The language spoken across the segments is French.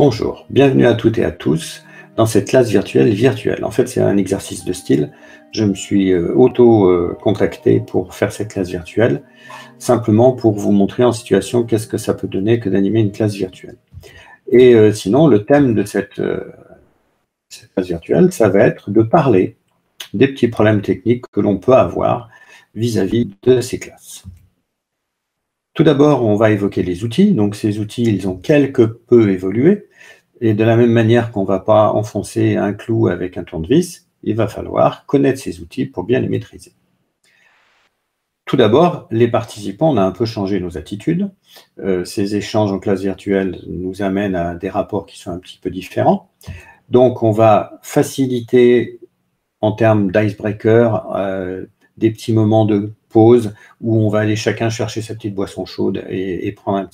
Bonjour, bienvenue à toutes et à tous dans cette classe virtuelle. En fait, c'est un exercice de style. Je me suis auto-contacté pour faire cette classe virtuelle, simplement pour vous montrer en situation qu'est-ce que ça peut donner que d'animer une classe virtuelle. Et sinon, le thème de cette classe virtuelle, ça va être de parler des petits problèmes techniques que l'on peut avoir vis-à-vis de ces classes. Tout d'abord, on va évoquer les outils. Donc, ces outils, ils ont quelque peu évolué. Et de la même manière qu'on ne va pas enfoncer un clou avec un tournevis, il va falloir connaître ces outils pour bien les maîtriser. Tout d'abord, les participants, on a un peu changé nos attitudes. Ces échanges en classe virtuelle nous amènent à des rapports qui sont un petit peu différents. Donc, on va faciliter, en termes d'icebreaker, des petits moments de pause où on va aller chacun chercher sa petite boisson chaude et prendre un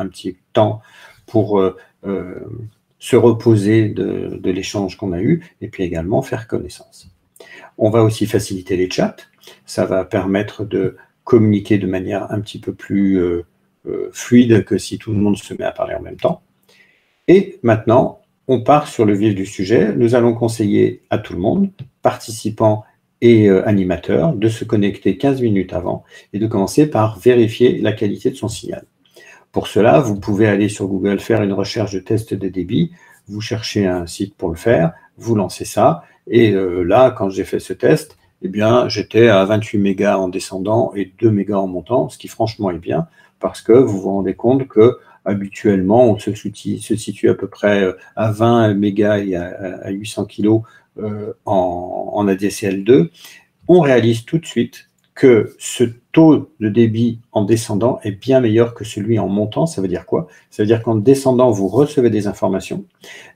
petit temps pour se reposer de l'échange qu'on a eu et puis également faire connaissance. On va aussi faciliter les chats. Ça va permettre de communiquer de manière un petit peu plus fluide que si tout le monde se met à parler en même temps. Et maintenant, on part sur le vif du sujet. Nous allons conseiller à tout le monde, participants et animateurs, de se connecter 15 minutes avant et de commencer par vérifier la qualité de son signal. Pour cela, vous pouvez aller sur Google, faire une recherche de test de débit, vous cherchez un site pour le faire, vous lancez ça, et là, quand j'ai fait ce test, eh bien, j'étais à 28 mégas en descendant et 2 mégas en montant, ce qui franchement est bien, parce que vous vous rendez compte que habituellement, on se situe à peu près à 20 mégas et à 800 kg en ADSL2. On réalise tout de suite que ce taux de débit en descendant est bien meilleur que celui en montant. Ça veut dire quoi? Ça veut dire qu'en descendant, vous recevez des informations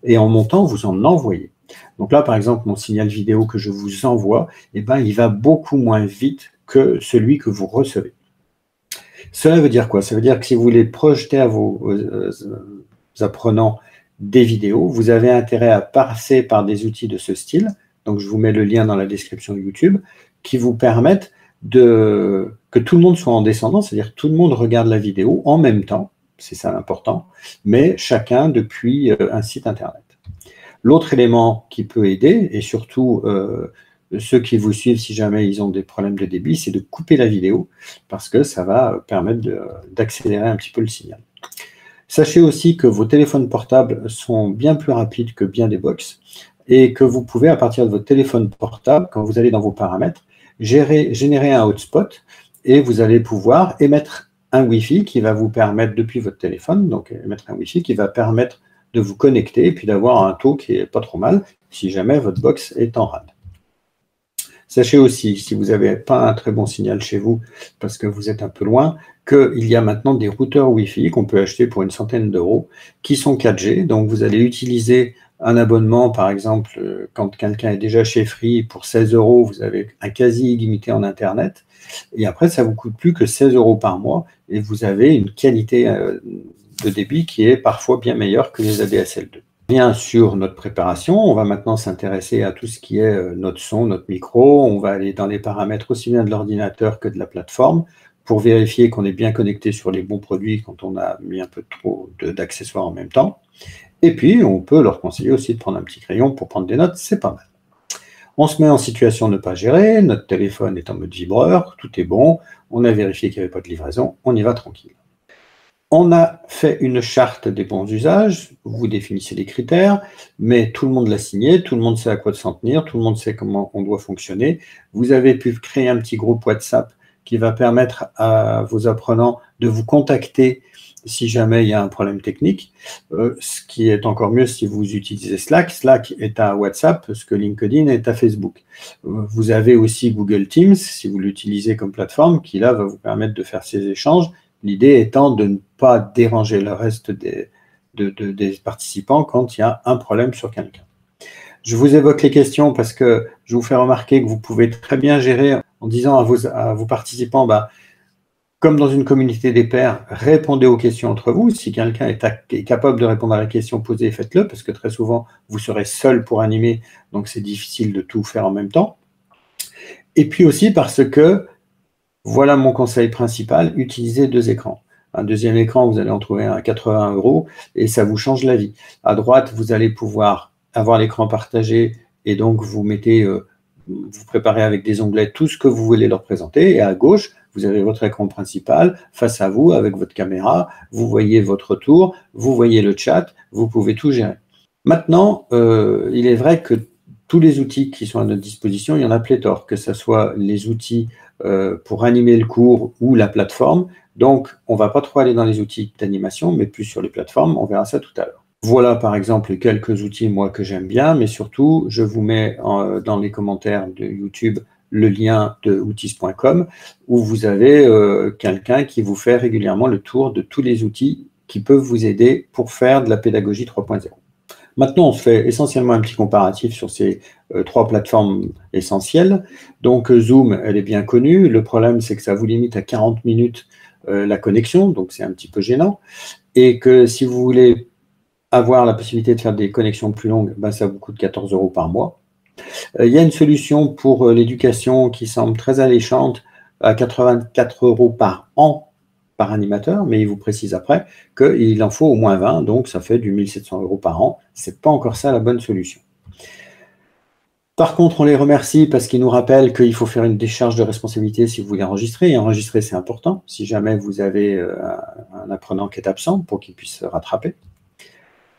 et en montant, vous en envoyez. Donc là, par exemple, mon signal vidéo que je vous envoie, eh ben, il va beaucoup moins vite que celui que vous recevez. Cela veut dire quoi? Ça veut dire que si vous voulez projeter à vos apprenants des vidéos, vous avez intérêt à passer par des outils de ce style. Donc, je vous mets le lien dans la description de YouTube, qui vous permettent que tout le monde soit en descendant, c'est-à-dire que tout le monde regarde la vidéo en même temps, c'est ça l'important, mais chacun depuis un site internet. L'autre élément qui peut aider, et surtout ceux qui vous suivent si jamais ils ont des problèmes de débit, c'est de couper la vidéo, parce que ça va permettre d'accélérer un petit peu le signal. Sachez aussi que vos téléphones portables sont bien plus rapides que bien des box, et que vous pouvez, à partir de votre téléphone portable, quand vous allez dans vos paramètres, générer un hotspot et vous allez pouvoir émettre un Wi-Fi qui va vous permettre, depuis votre téléphone, donc émettre un Wi-Fi qui va permettre de vous connecter et puis d'avoir un taux qui n'est pas trop mal si jamais votre box est en rade. Sachez aussi, si vous n'avez pas un très bon signal chez vous parce que vous êtes un peu loin, qu'il y a maintenant des routeurs Wi-Fi qu'on peut acheter pour une centaine d'euros qui sont 4G. Donc, vous allez utiliser un abonnement, par exemple, quand quelqu'un est déjà chez Free, pour 16 euros, vous avez un quasi illimité en Internet. Et après, ça ne vous coûte plus que 16 euros par mois et vous avez une qualité de débit qui est parfois bien meilleure que les ADSL2. Bien sûr, notre préparation, on va maintenant s'intéresser à tout ce qui est notre son, notre micro. On va aller dans les paramètres aussi bien de l'ordinateur que de la plateforme pour vérifier qu'on est bien connecté sur les bons produits quand on a mis un peu trop d'accessoires en même temps. Et puis, on peut leur conseiller aussi de prendre un petit crayon pour prendre des notes, c'est pas mal. On se met en situation de ne pas gérer, notre téléphone est en mode vibreur, tout est bon, on a vérifié qu'il n'y avait pas de livraison, on y va tranquille. On a fait une charte des bons usages, vous définissez les critères, mais tout le monde l'a signé, tout le monde sait à quoi s'en tenir, tout le monde sait comment on doit fonctionner. Vous avez pu créer un petit groupe WhatsApp qui va permettre à vos apprenants de vous contacter si jamais il y a un problème technique, ce qui est encore mieux si vous utilisez Slack. Slack est à WhatsApp, ce que LinkedIn est à Facebook. Vous avez aussi Google Teams, si vous l'utilisez comme plateforme, qui là va vous permettre de faire ces échanges. L'idée étant de ne pas déranger le reste des participants quand il y a un problème sur quelqu'un. Je vous évoque les questions parce que je vous fais remarquer que vous pouvez très bien gérer en disant à vos participants, comme dans une communauté des pairs, répondez aux questions entre vous. Si quelqu'un est capable de répondre à la question posée, faites-le, parce que très souvent, vous serez seul pour animer, donc c'est difficile de tout faire en même temps. Et puis aussi parce que, voilà mon conseil principal, utilisez 2 écrans. Un deuxième écran, vous allez en trouver un à 80 € et ça vous change la vie. À droite, vous allez pouvoir avoir l'écran partagé et donc vous mettez, vous préparez avec des onglets tout ce que vous voulez leur présenter. Et à gauche, vous avez votre écran principal face à vous avec votre caméra. Vous voyez votre tour, vous voyez le chat, vous pouvez tout gérer. Maintenant, il est vrai que tous les outils qui sont à notre disposition, il y en a pléthore, que ce soit les outils pour animer le cours ou la plateforme. Donc, on ne va pas trop aller dans les outils d'animation, mais plus sur les plateformes. On verra ça tout à l'heure. Voilà, par exemple, quelques outils, moi, que j'aime bien, mais surtout, je vous mets dans les commentaires de YouTube le lien de outis.com où vous avez quelqu'un qui vous fait régulièrement le tour de tous les outils qui peuvent vous aider pour faire de la pédagogie 3.0. Maintenant, on se fait essentiellement un petit comparatif sur ces trois plateformes essentielles. Donc, Zoom, elle est bien connue. Le problème, c'est que ça vous limite à 40 minutes la connexion, donc c'est un petit peu gênant. Et que si vous voulez avoir la possibilité de faire des connexions plus longues, ben, ça vous coûte 14 € par mois. Il y a une solution pour l'éducation qui semble très alléchante, à 84 € par an par animateur, mais il vous précise après qu'il en faut au moins 20, donc ça fait du 1700 € par an. Ce n'est pas encore ça la bonne solution. Par contre, on les remercie parce qu'ils nous rappellent qu'il faut faire une décharge de responsabilité si vous voulez enregistrer. Et enregistrer, c'est important, si jamais vous avez un apprenant qui est absent, pour qu'il puisse se rattraper.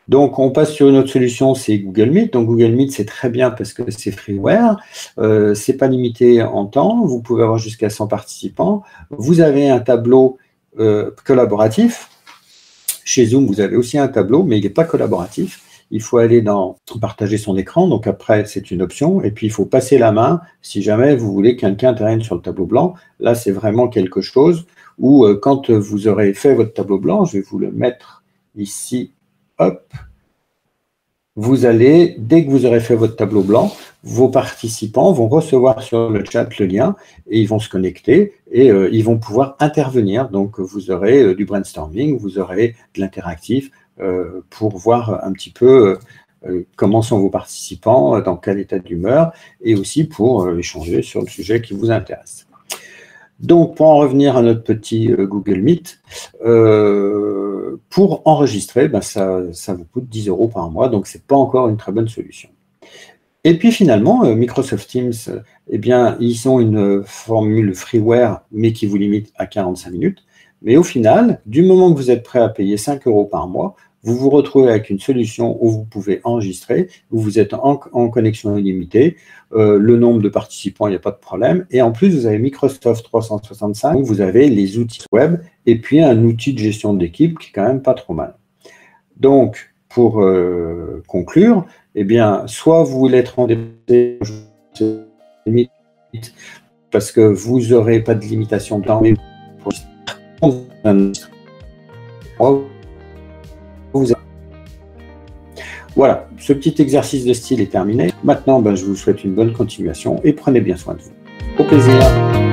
Donc, on passe sur une autre solution, c'est Google Meet. Donc, Google Meet, c'est très bien parce que c'est freeware. Ce n'est pas limité en temps. Vous pouvez avoir jusqu'à 100 participants. Vous avez un tableau collaboratif. Chez Zoom, vous avez aussi un tableau, mais il n'est pas collaboratif. Il faut aller dans « Partager son écran ». Donc, après, c'est une option. Et puis, il faut passer la main si jamais vous voulez que quelqu'un intervienne sur le tableau blanc. Là, c'est vraiment quelque chose où, quand vous aurez fait votre tableau blanc, je vais vous le mettre ici. Hop, vous allez, dès que vous aurez fait votre tableau blanc, vos participants vont recevoir sur le chat le lien et ils vont se connecter et ils vont pouvoir intervenir. Donc, vous aurez du brainstorming, vous aurez de l'interactif pour voir un petit peu comment sont vos participants, dans quel état d'humeur et aussi pour échanger sur le sujet qui vous intéresse. Donc, pour en revenir à notre petit Google Meet, pour enregistrer, ben ça vous coûte 10 € par mois, donc ce n'est pas encore une très bonne solution. Et puis finalement, Microsoft Teams, eh bien, ils ont une formule freeware, mais qui vous limite à 45 minutes. Mais au final, du moment que vous êtes prêt à payer 5 € par mois, vous vous retrouvez avec une solution où vous pouvez enregistrer, où vous êtes en connexion illimitée, le nombre de participants, il n'y a pas de problème, et en plus, vous avez Microsoft 365, où vous avez les outils web, et puis un outil de gestion d'équipe qui est quand même pas trop mal. Donc, pour conclure, eh bien, soit vous voulez être en limite, parce que vous n'aurez pas de limitation de temps, mais voilà, ce petit exercice de style est terminé. Maintenant, je vous souhaite une bonne continuation et prenez bien soin de vous. Au plaisir.